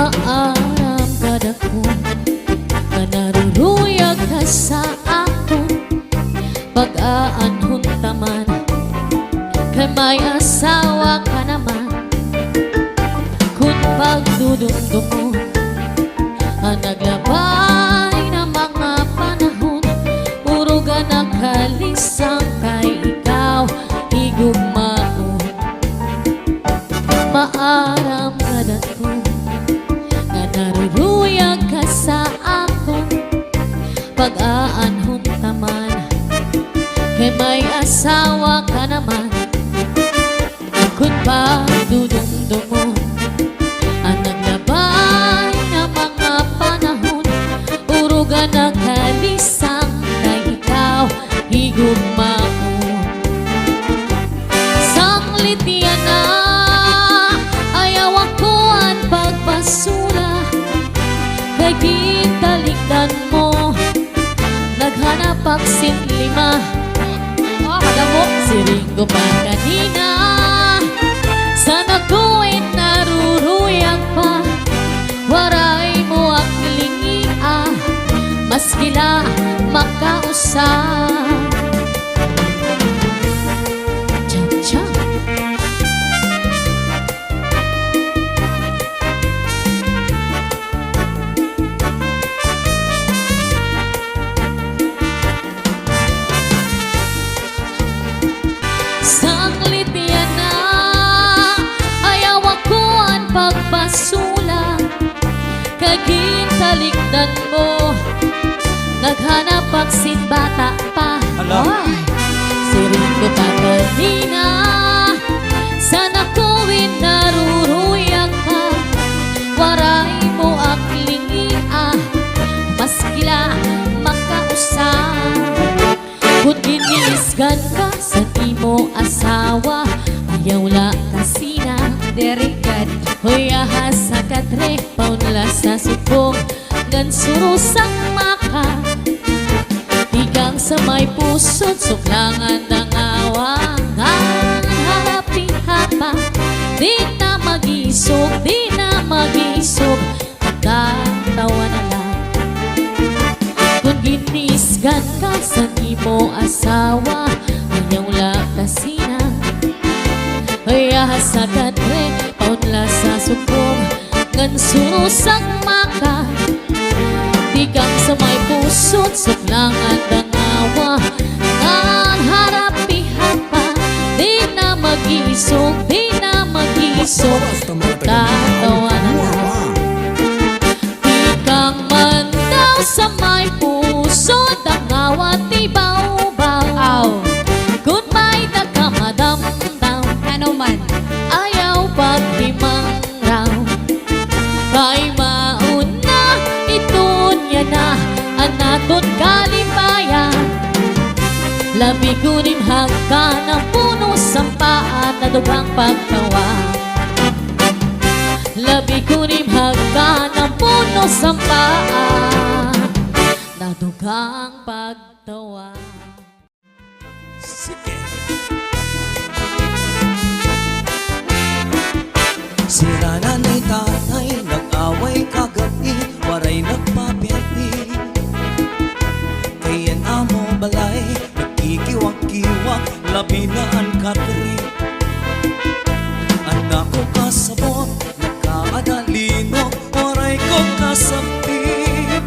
Maaram kada ko nga naruruyag ka sa akon. Pag-aanhon taman kay may asawa ka naman. Kung pagdudundong mo ang naglabay na mga panahon, puro ka naghalisang kay ikaw higugma ko. Maaram kada ko nga naruruyag ka sa akon. Pag-aanhon taman kay may asawa ka naman. Kung pagdudundong mo ang naglabay na mga panahon, puro ka naghalisang kay ikaw higugma ko. Sanglitian na ayaw ako ang pagpasula, kay gitalikdan mo naghanap ang sinlima. Kadamo si Ringo pa kanina, sana ko'y naruruyang pa. Waray mo ang lingia, maskila makausap. Cha-cha. Sanglitian na ayaw ako ang pagpasula, kagitalikdan mo naghanap ang sinbata pa. Siring ko pa kanina, sana ko'y naruruyag ka. Waray mo ang lingia, maskila makausap. Kung ginisgan ka sa imo asawa, ayaw la kasina derikat. Huyahas sa katre, paunla sa supong gansurusak maka. Ikang sa may pusod, suklangan ng awang. Ang harapi hapa, di na mag-isog, di na mag-isog. Tatawa na lang. Kung ginisgan ka sa imo asawa, ayaw la kasina. Huyahas sa katre, paunla sa supong gansurusak maka. Ikang sa may pusod, suklangan ng awa. Ang harapi hapa, di na mag-isog, di na mag-isog. Tatawa na lang. Ikang man daw sa may pusod, ang awat ibaw-baw. Kung may nakamadamdaw, ano man ayaw pagtimang raw. Kay mauna ito niya na ang naton kalipayan. Labi kunim hagkan ang puno sampaan na dugang pagtawa. Labi kunim hagkan ang puno sampaan na dugang pagtawa. Sige. Sira na ni tatay, nag-away kagabi, waray nagpapilti. Kayan amo balay, nagkikiwak-kiwak, labi na ang katri. Anak ko kasabot, nagkaadalino, waray ko kasabtip.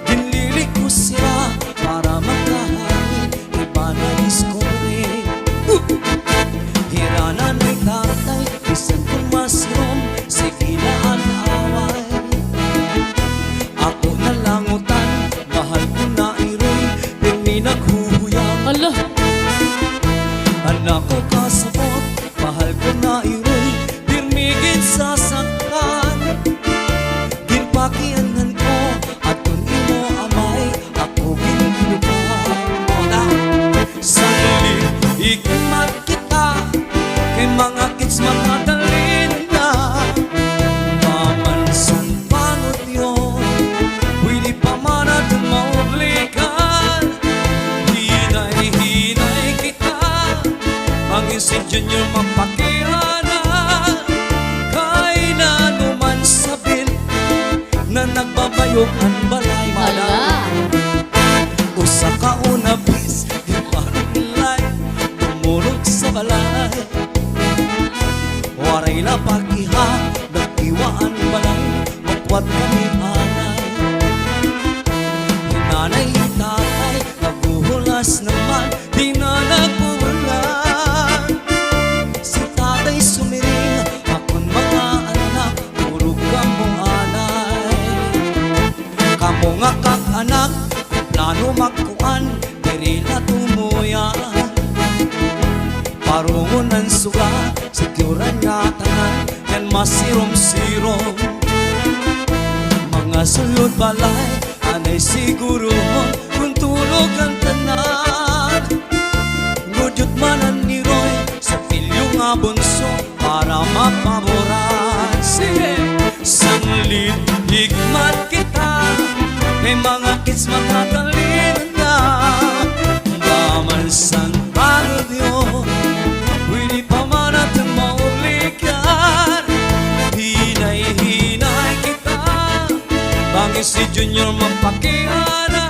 Dinlilik ko siya para magkahalin, iba na diskore. Hiranan ni tatay, isan kong masirom, sige na ang away. Ako na langutan, mahal ko na iroy, pini naghuhuyang. Allah! Anak ko kasabot, mahal ko na iroy, pirmigin sasaktan. Ginpaki nagpabayog ang balay Hala. Usa ka unabis, di parulay, tumurog sa balay. Waray lapag iha, nag-iwaan balay, magwat kami anay. Hinanay tatay, naguhulas naman, di na nagbubulan. Si tatay sumiring, akon mga anak, puro kamo anay. Kamo nga kang anak, plano magkuan, diri na tumuyan. Parungon ang suga, siguran nga tanan, yan masirom-sirom. Mga sulod balay, anay siguro mo, kung tulog ang tanan. Ngudyot man ang niroy, sa pilyo nga bunso, para mapaboran. Sige, sanglit, higmat kita, may mga kids matatalin na. Baman sang parodyo, pwede pa man natin maulikan. Hinay-hinay kita, bangis si Junior mapakiana.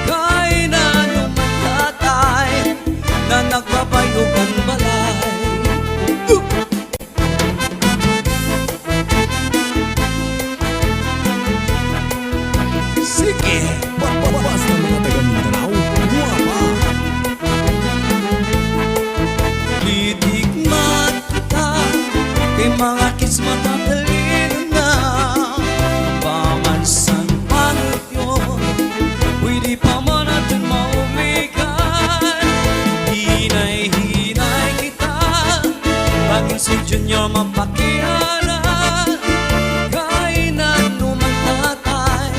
Kahit na naman tatay, na nagbabayog ang balay. Sige, Basta mga taga Mindanao, guwapa. titigmat kita, kay mga kids matatalin na. Pamansang panot yun, pwede pa man natin maumikan. Hinay-hinay kita, baging si Junior mapakiana. Kahit na naman tatay,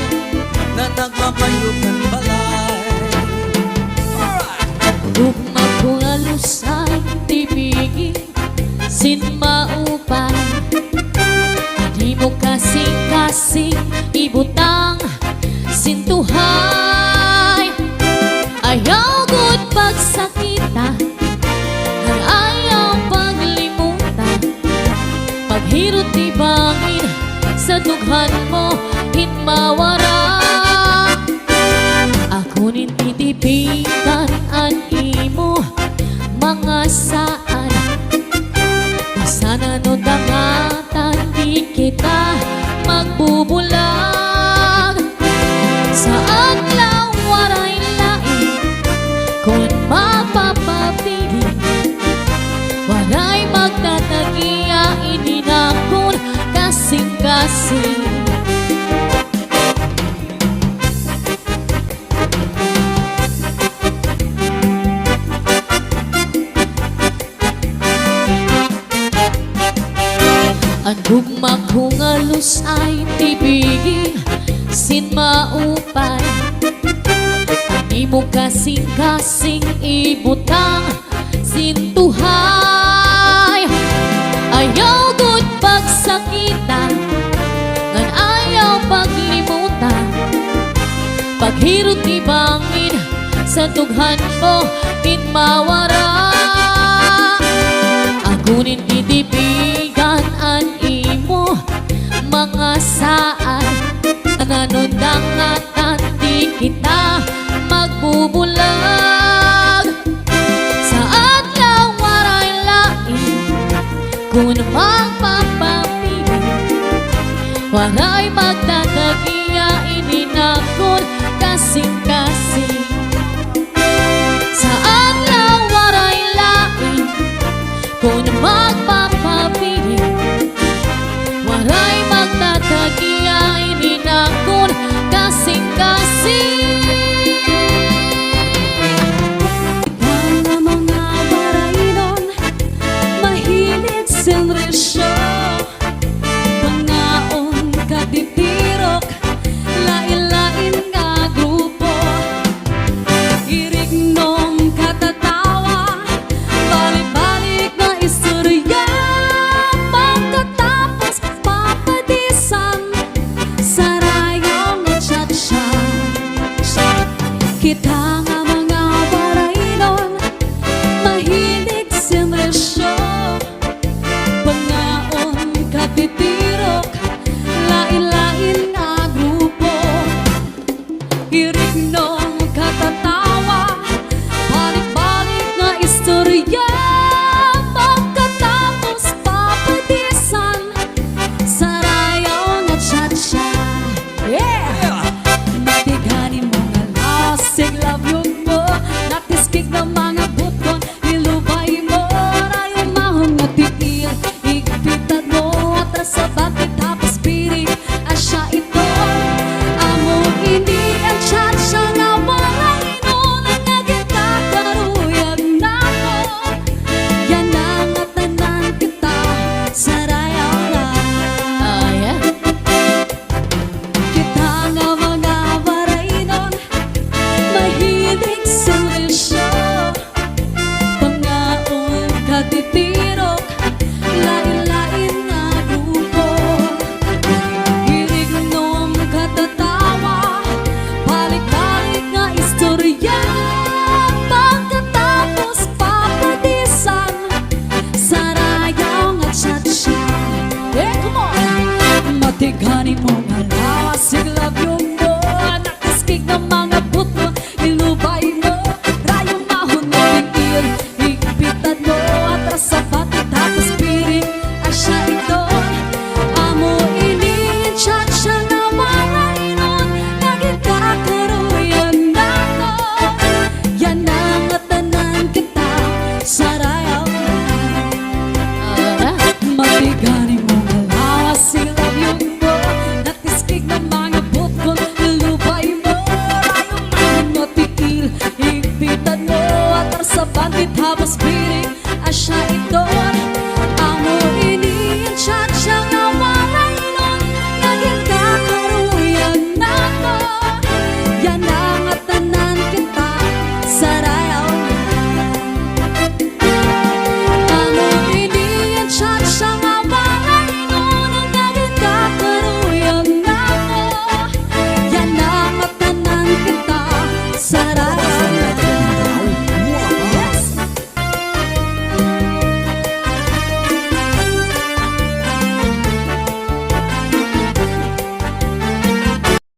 na nagpapayog ng balay. Ugma ko alusay, tibigin, sin maupay. Di mo kasing-kasing ibutang, sintuhay. Ayaw gud pagsakita, nang ayaw paglimutan. Paghirot di bangin, sa dughan mo hinmawara. Ako nin titipikan an imo mga saan. Sana no dangatan di kita magbubulag. Sa adlaw waray lain, kung mapapapiling. Waray magtatagiya ininakon kasing-kasing. Ang gugma kong alus ay tibigin, sin maupay. Ani mo kasing-kasing ibutang, sintuhay. Ayaw gud pagsakitan, ngan ayaw paglimutan. Paghirot ni bangin, sa tughan mo pinmawara. Agunin titipigan an imo mga saan. Nanunang at di kita magbubulag. Sa adlaw waray lain, kung magpapapili. Waray magtatagiya ininakon kasing